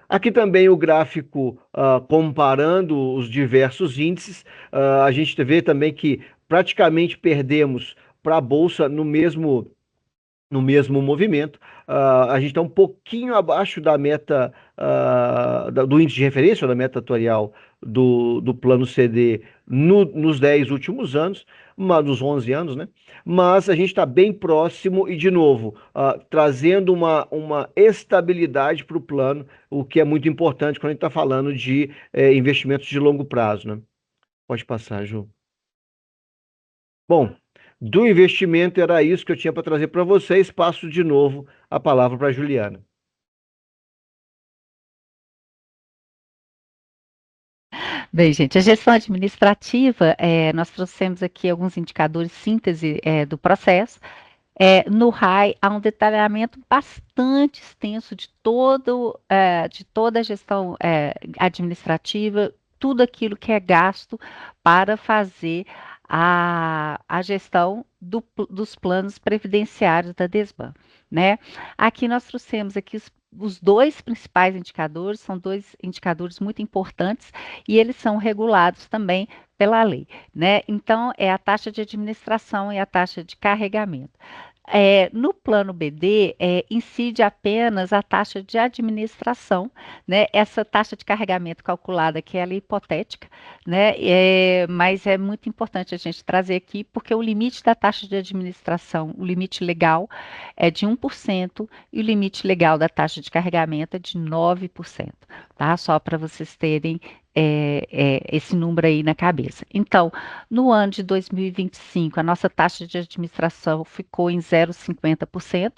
Aqui também o gráfico comparando os diversos índices. A gente vê também que praticamente perdemos para a Bolsa no mesmo movimento. A gente está um pouquinho abaixo da meta do índice de referência, ou da meta atuarial do plano CD nos 10 últimos anos, nos 11 anos, né? Mas a gente está bem próximo e, de novo, trazendo uma estabilidade para o plano, o que é muito importante quando a gente está falando de investimentos de longo prazo, né? Pode passar, Ju. Bom, do investimento era isso que eu tinha para trazer para vocês. Passo de novo a palavra para a Juliana. Bem, gente, a gestão administrativa, nós trouxemos aqui alguns indicadores síntese do processo. No RAI há um detalhamento bastante extenso de toda a gestão administrativa, tudo aquilo que é gasto para fazer a gestão dos planos previdenciários da Desban, né? Aqui nós trouxemos aqui os dois principais indicadores, são dois indicadores muito importantes e eles são regulados também pela lei, né? Então, é a taxa de administração e a taxa de carregamento. No plano BD, incide apenas a taxa de administração, né? Essa taxa de carregamento calculada, que ela é hipotética, né? Mas é muito importante a gente trazer aqui, porque o limite da taxa de administração, o limite legal, é de 1%, e o limite legal da taxa de carregamento é de 9%, tá? Só para vocês terem esse número aí na cabeça. Então, no ano de 2025, a nossa taxa de administração ficou em 0,50%,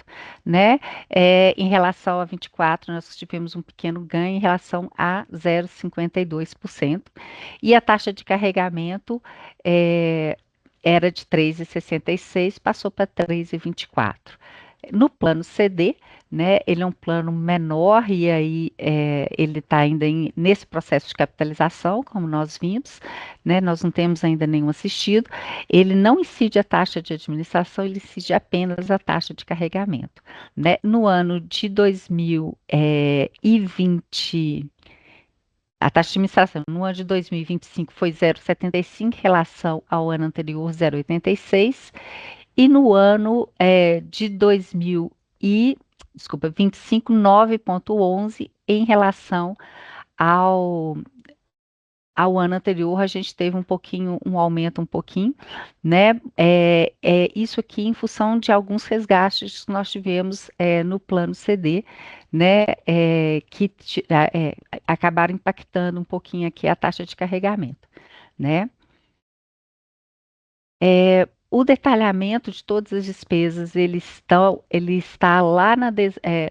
né? Em relação a 24, nós tivemos um pequeno ganho em relação a 0,52%. E a taxa de carregamento era de 3,66, passou para 3,24. No plano CD, né, ele é um plano menor e aí ele está ainda nesse processo de capitalização, como nós vimos, né, nós não temos ainda nenhum assistido. Ele não incide a taxa de administração, ele incide apenas a taxa de carregamento, né? No ano de 2020, a taxa de administração no ano de 2025 foi 0,75 em relação ao ano anterior, 0,86. E no ano de 25, 9,11 em relação ao ao ano anterior, a gente teve um aumento um pouquinho, né? Isso aqui em função de alguns resgates que nós tivemos no plano CD, né? Acabaram impactando um pouquinho aqui a taxa de carregamento, né? O detalhamento de todas as despesas, ele está lá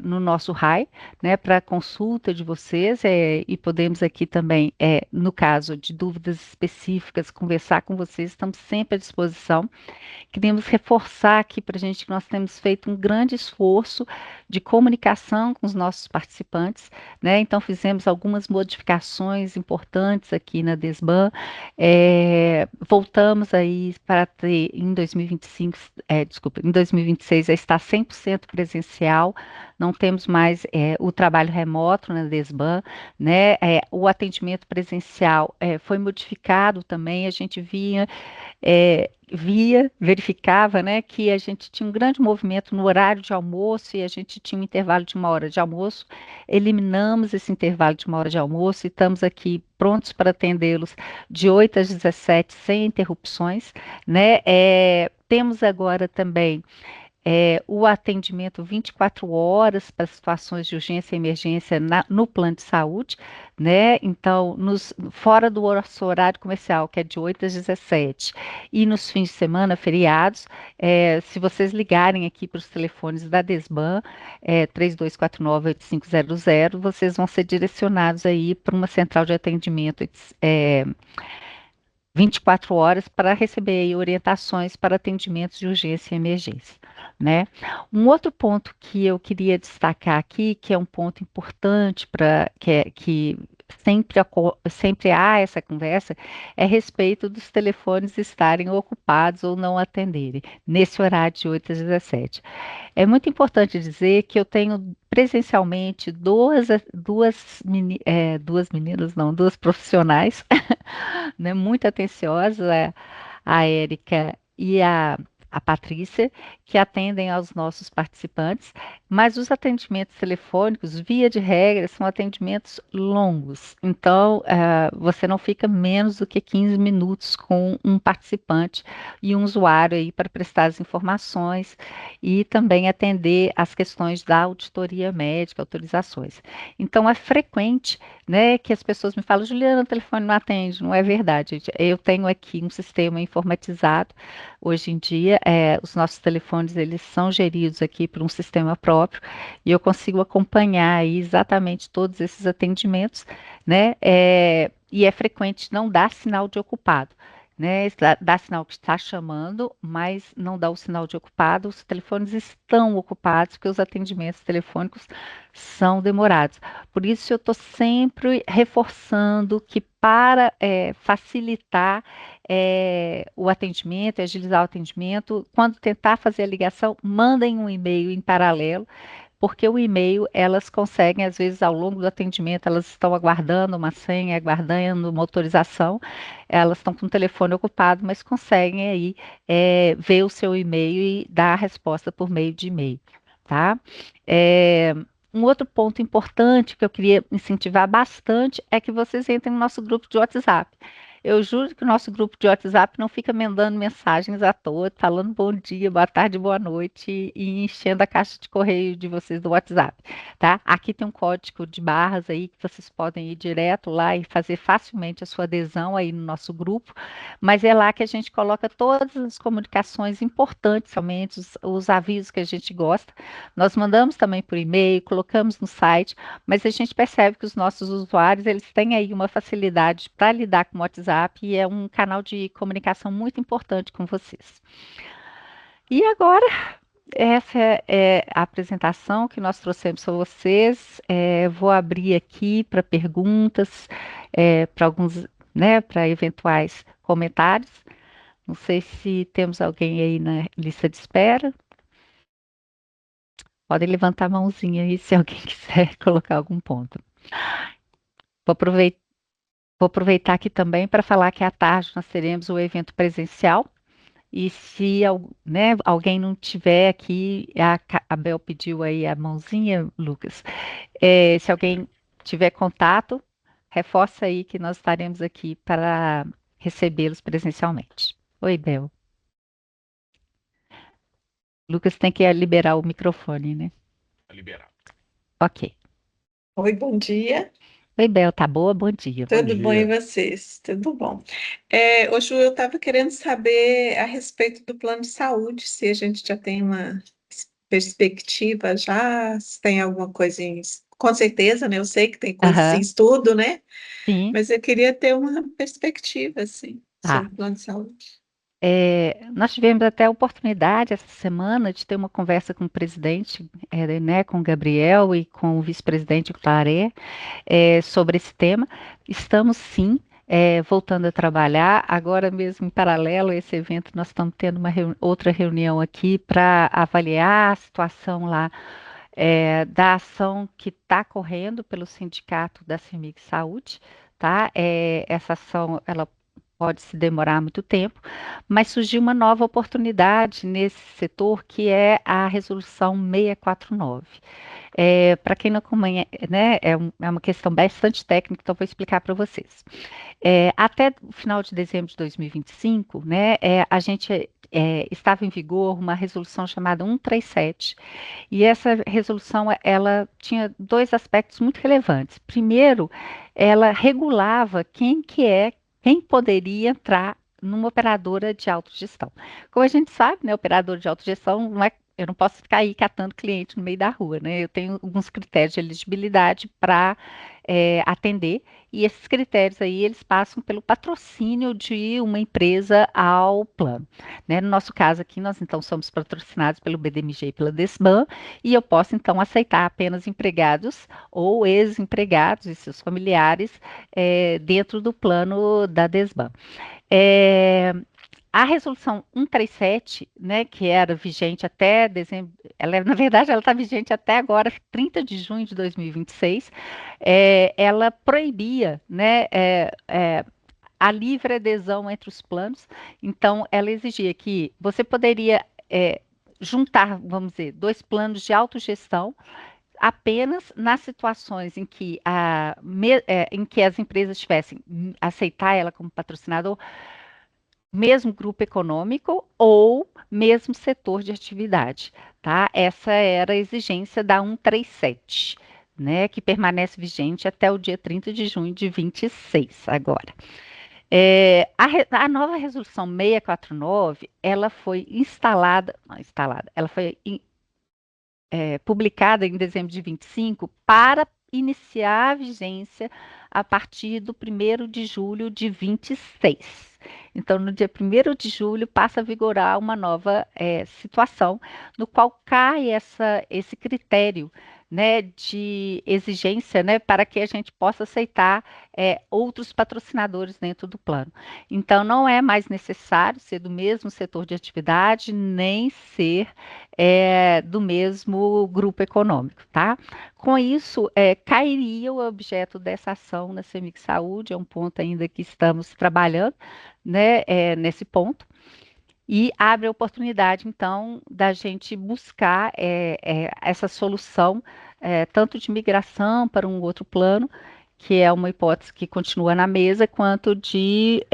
no nosso RAI, né, para consulta de vocês, e podemos aqui também, no caso de dúvidas específicas, conversar com vocês, estamos sempre à disposição. Queremos reforçar aqui para a gente que nós temos feito um grande esforço de comunicação com os nossos participantes, né? Então, fizemos algumas modificações importantes aqui na Desban. Voltamos aí para ter em 2025, desculpa, em 2026 já está 100% presencial, não temos mais o trabalho remoto na Desban, né? O atendimento presencial foi modificado também, a gente verificava, né, que a gente tinha um grande movimento no horário de almoço e a gente tinha um intervalo de 1 hora de almoço. Eliminamos esse intervalo de 1 hora de almoço e estamos aqui prontos para atendê-los de 8 às 17 sem interrupções, né? Temos agora também o atendimento 24 horas para situações de urgência e emergência no plano de saúde, né? Então, fora do nosso horário comercial, que é de 8 às 17, e nos fins de semana, feriados, se vocês ligarem aqui para os telefones da Desban, 3249-8500, vocês vão ser direcionados aí para uma central de atendimento 24 horas para receber aí orientações para atendimentos de urgência e emergência, né? Um outro ponto que eu queria destacar aqui, que é um ponto importante que sempre há essa conversa, é a respeito dos telefones estarem ocupados ou não atenderem, nesse horário de 8 às 17. É muito importante dizer que eu tenho presencialmente duas meninas, não, duas profissionais, né, muito atenciosas, a Érica e a Patrícia, que atendem aos nossos participantes, mas os atendimentos telefônicos, via de regra, são atendimentos longos. Então, você não fica menos do que 15 minutos com um participante e um usuário aí para prestar as informações e também atender as questões da auditoria médica, autorizações. Então, é frequente, né, que as pessoas me falam, Juliana, o telefone não atende. Não é verdade, gente. Eu tenho aqui um sistema informatizado. Hoje em dia, os nossos telefones, eles são geridos aqui por um sistema próprio e eu consigo acompanhar aí exatamente todos esses atendimentos, né? E é frequente não dar sinal de ocupado. Né, dá sinal que está chamando, mas não dá o sinal de ocupado. Os telefones estão ocupados, porque os atendimentos telefônicos são demorados. Por isso, eu estou sempre reforçando que para facilitar o atendimento, agilizar o atendimento, quando tentar fazer a ligação, mandem um e-mail em paralelo, porque o e-mail elas conseguem, às vezes, ao longo do atendimento, elas estão aguardando uma senha, aguardando uma autorização, elas estão com o telefone ocupado, mas conseguem aí ver o seu e-mail e dar a resposta por meio de e-mail, tá? É, um outro ponto importante que eu queria incentivar bastante é que vocês entrem no nosso grupo de WhatsApp. Eu juro que o nosso grupo de WhatsApp não fica mandando mensagens à toa, falando bom dia, boa tarde, boa noite e enchendo a caixa de correio de vocês do WhatsApp, tá? Aqui tem um código de barras aí que vocês podem ir direto lá e fazer facilmente a sua adesão aí no nosso grupo, mas é lá que a gente coloca todas as comunicações importantes, somente os avisos que a gente gosta. Nós mandamos também por e-mail, colocamos no site, mas a gente percebe que os nossos usuários, eles têm aí uma facilidade para lidar com o WhatsApp e é um canal de comunicação muito importante com vocês. E agora, essa é a apresentação que nós trouxemos para vocês. Vou abrir aqui para perguntas, para alguns, né, para eventuais comentários. Não sei se temos alguém aí na lista de espera. Podem levantar a mãozinha aí se alguém quiser colocar algum ponto. Vou aproveitar, vou aproveitar aqui também para falar que à tarde nós teremos o evento presencial. E se né, alguém não tiver aqui, a Bel pediu aí a mãozinha, Lucas. Se alguém tiver contato, reforça aí que nós estaremos aqui para recebê-los presencialmente. Oi, Bel. Lucas tem que liberar o microfone, né? Ok. Oi, bom dia. Oi, Bel, tá boa? Bom dia. Bom Tudo bom e dia. vocês? Tudo bom. Ô, Ju, eu estava querendo saber a respeito do plano de saúde, se a gente já tem uma perspectiva já, se tem alguma coisa Com certeza, né? Eu sei que tem coisas em Aham, estudo, né? sim. Mas eu queria ter uma perspectiva, assim, Tá. sobre o plano de saúde. Nós tivemos até a oportunidade essa semana de ter uma conversa com o presidente, né, com o Gabriel e com o vice-presidente Claré, sobre esse tema. Estamos sim, voltando a trabalhar. Agora mesmo, em paralelo a esse evento, nós estamos tendo uma outra reunião aqui para avaliar a situação lá, da ação que está correndo pelo sindicato da CEMIG Saúde, tá? Essa ação, ela pode se demorar muito tempo, mas surgiu uma nova oportunidade nesse setor, que é a Resolução 649. Para quem não conhece, né, é uma questão bastante técnica, então vou explicar para vocês. Até o final de dezembro de 2025, né, a gente estava em vigor uma resolução chamada 137, e essa resolução ela tinha dois aspectos muito relevantes. Primeiro, ela regulava quem poderia entrar numa operadora de autogestão. Como a gente sabe, né, operador de autogestão não é, eu não posso ficar aí catando cliente no meio da rua, né? Eu tenho alguns critérios de elegibilidade para atender, e esses critérios aí eles passam pelo patrocínio de uma empresa ao plano, né? No nosso caso aqui, nós então somos patrocinados pelo BDMG e pela Desban, e eu posso então aceitar apenas empregados ou ex-empregados e seus familiares dentro do plano da Desban. É, a resolução 137, né, que era vigente até dezembro, na verdade, ela está vigente até agora, 30 de junho de 2026, ela proibia, né, a livre adesão entre os planos. Então, ela exigia que você poderia juntar, vamos dizer, dois planos de autogestão apenas nas situações em que as empresas tivessem aceitar ela como patrocinador, mesmo grupo econômico ou mesmo setor de atividade, tá? Essa era a exigência da 137, né, que permanece vigente até o dia 30 de junho de 26 agora. A nova resolução 649, ela foi ela foi publicada em dezembro de 25 para iniciar a vigência a partir do 1º de julho de 26. Então, no dia 1º de julho, passa a vigorar uma nova situação, no qual cai esse critério, né, de exigência, né, para que a gente possa aceitar outros patrocinadores dentro do plano. Então, não é mais necessário ser do mesmo setor de atividade, nem ser do mesmo grupo econômico, tá? Com isso, cairia o objeto dessa ação na CEMIG Saúde, é um ponto ainda que estamos trabalhando, né, nesse ponto, e abre a oportunidade, então, da gente buscar essa solução, tanto de migração para um outro plano, que é uma hipótese que continua na mesa, quanto de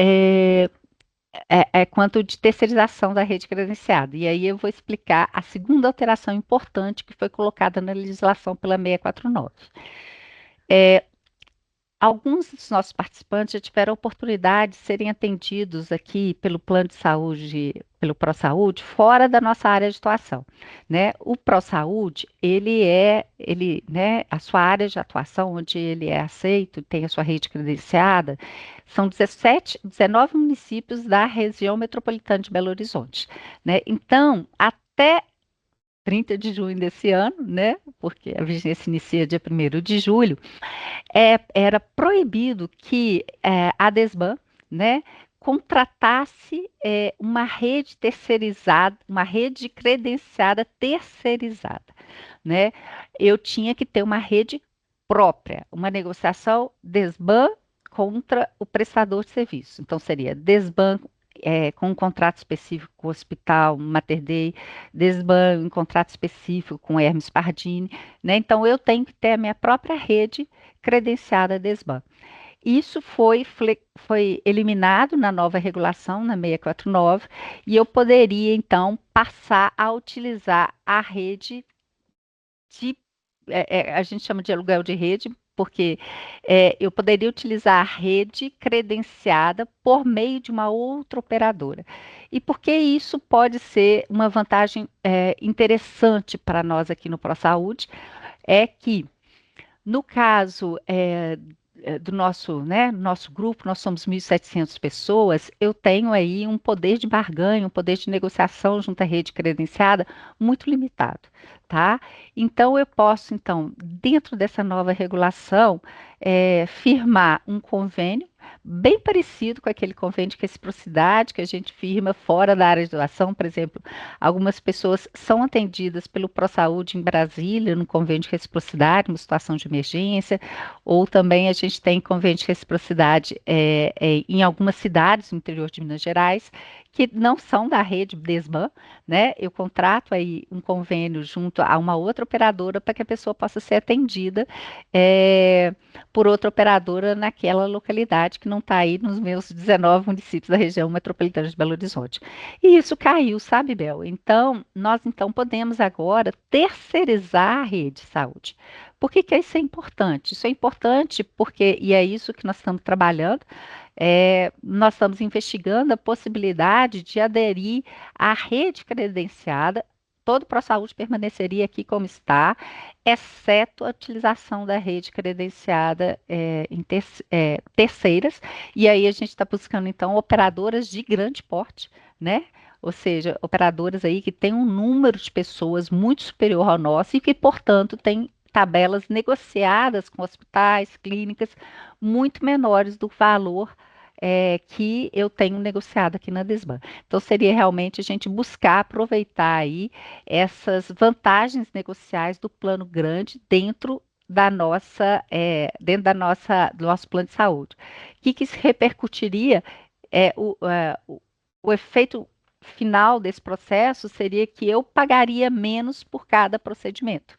terceirização da rede credenciada. E aí eu vou explicar a segunda alteração importante que foi colocada na legislação pela 649. Alguns dos nossos participantes já tiveram a oportunidade de serem atendidos aqui pelo plano de saúde, pelo ProSaúde, fora da nossa área de atuação, né? O ProSaúde, né, a sua área de atuação, onde ele é aceito, tem a sua rede credenciada, são 19 municípios da região metropolitana de Belo Horizonte, né? Então, até 30 de junho desse ano, né? Porque a vigência inicia dia 1º de julho, era proibido que a Desban, né, contratasse uma rede terceirizada, uma rede credenciada terceirizada, né? Eu tinha que ter uma rede própria, uma negociação Desban contra o prestador de serviço. Então, seria Desban com um contrato específico com o hospital, Mater Dei, Desban em contrato específico com Hermes Pardini, né? Então, eu tenho que ter a minha própria rede credenciada Desban. Isso foi eliminado na nova regulação, na 649, e eu poderia, então, passar a utilizar a rede de, a gente chama de aluguel de rede, porque eu poderia utilizar a rede credenciada por meio de uma outra operadora. E por que isso pode ser uma vantagem interessante para nós aqui no ProSaúde? É que no caso do nosso grupo, nós somos 1.700 pessoas, eu tenho aí um poder de barganha, um poder de negociação junto à rede credenciada muito limitado, tá? Então, eu posso, então, dentro dessa nova regulação, firmar um convênio bem parecido com aquele convênio de reciprocidade que a gente firma fora da área de doação, por exemplo. Algumas pessoas são atendidas pelo ProSaúde em Brasília, no convênio de reciprocidade, uma situação de emergência, ou também a gente tem convênio de reciprocidade em algumas cidades no interior de Minas Gerais, que não são da rede Desban, né? Eu contrato aí um convênio junto a uma outra operadora para que a pessoa possa ser atendida por outra operadora naquela localidade que não está aí nos meus 19 municípios da região metropolitana de Belo Horizonte. E isso caiu, sabe, Bel? Então, nós então podemos agora terceirizar a rede de saúde. Por que que isso é importante? Isso é importante porque, e é isso que nós estamos trabalhando, nós estamos investigando a possibilidade de aderir à rede credenciada. Todo o ProSaúde permaneceria aqui como está, exceto a utilização da rede credenciada em terceiras. E aí a gente está buscando, então, operadoras de grande porte, né? Ou seja, operadoras aí que têm um número de pessoas muito superior ao nosso e que, portanto, têm tabelas negociadas com hospitais, clínicas, muito menores do valor que eu tenho negociado aqui na Desban. Então, seria realmente a gente buscar aproveitar aí essas vantagens negociais do plano grande dentro do nosso plano de saúde. O que isso repercutiria? O efeito final desse processo seria que eu pagaria menos por cada procedimento,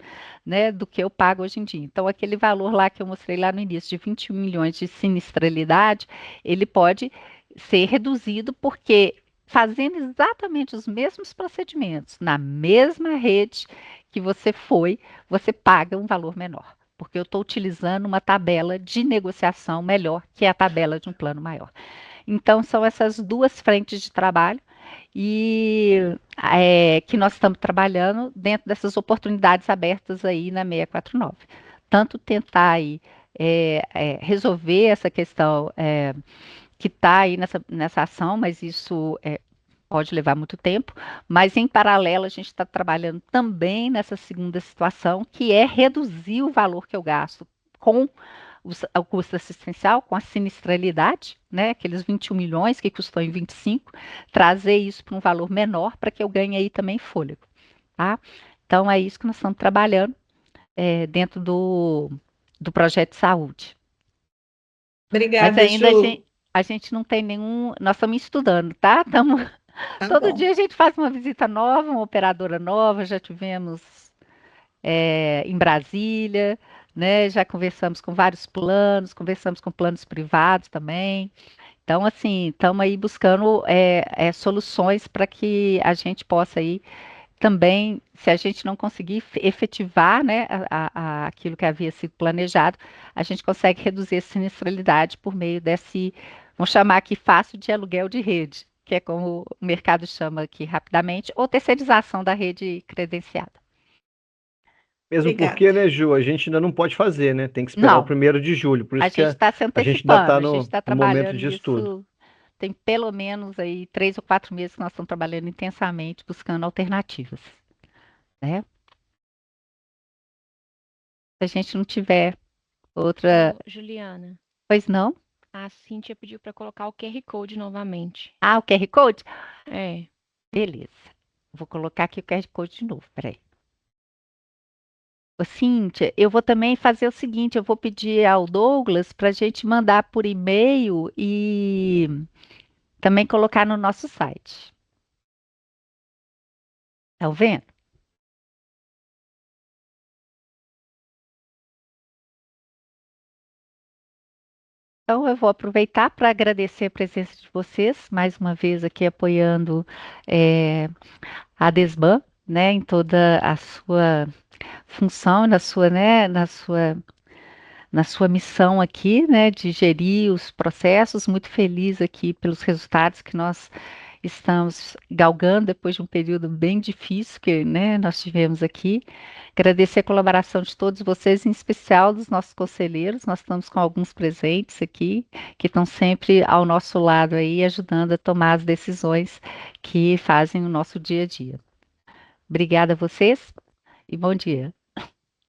né, do que eu pago hoje em dia. Então, aquele valor lá que eu mostrei lá no início, de 21 milhões de sinistralidade, ele pode ser reduzido porque fazendo exatamente os mesmos procedimentos na mesma rede que você foi, você paga um valor menor. Porque eu estou utilizando uma tabela de negociação melhor que a tabela de um plano maior. Então, são essas duas frentes de trabalho e que nós estamos trabalhando dentro dessas oportunidades abertas aí na 649. Tanto tentar aí resolver essa questão que está aí nessa ação, mas isso pode levar muito tempo, mas em paralelo a gente está trabalhando também nessa segunda situação, que é reduzir o valor que eu gasto com o custo assistencial, com a sinistralidade, né, aqueles 21 milhões que custou em 25, trazer isso para um valor menor para que eu ganhe aí também fôlego, tá? Então é isso que nós estamos trabalhando dentro do projeto de saúde. Mas Obrigada, ainda Ju. a gente não tem nenhum. Nós estamos estudando, tá? Tá Todo bom. dia a gente faz uma visita nova, uma operadora nova, já tivemos em Brasília, né? Já conversamos com vários planos, conversamos com planos privados também. Então, assim, estamos aí buscando soluções para que a gente possa aí também, se a gente não conseguir efetivar, né, aquilo que havia sido planejado, a gente consegue reduzir a sinistralidade por meio desse, vamos chamar aqui fácil de aluguel de rede, que é como o mercado chama aqui rapidamente, ou terceirização da rede credenciada. Mesmo Obrigada. porque, né, Ju, a gente ainda não pode fazer, né? Tem que esperar o Não, 1º de julho. Por a isso que gente está se a gente ainda antecipando, está a gente está no momento trabalhando de estudo. nisso, tem pelo menos aí 3 ou 4 meses que nós estamos trabalhando intensamente, buscando alternativas, né? Se a gente não tiver outra, Ô, Juliana, pois não? a Cíntia pediu para colocar o QR Code novamente. Ah, o QR Code? É, Beleza. Vou colocar aqui o QR Code de novo, peraí. Ô, Cíntia, eu vou também fazer o seguinte, eu vou pedir ao Douglas para a gente mandar por e-mail e também colocar no nosso site. Tá vendo? Então, eu vou aproveitar para agradecer a presença de vocês, mais uma vez aqui apoiando a Desban, né, em toda a sua função, na sua missão aqui, né, de gerir os processos. Muito feliz aqui pelos resultados que nós estamos galgando depois de um período bem difícil que, né, nós tivemos aqui. Agradecer a colaboração de todos vocês, em especial dos nossos conselheiros. Nós estamos com alguns presentes aqui que estão sempre ao nosso lado aí, ajudando a tomar as decisões que fazem o nosso dia a dia. Obrigada a vocês e bom dia.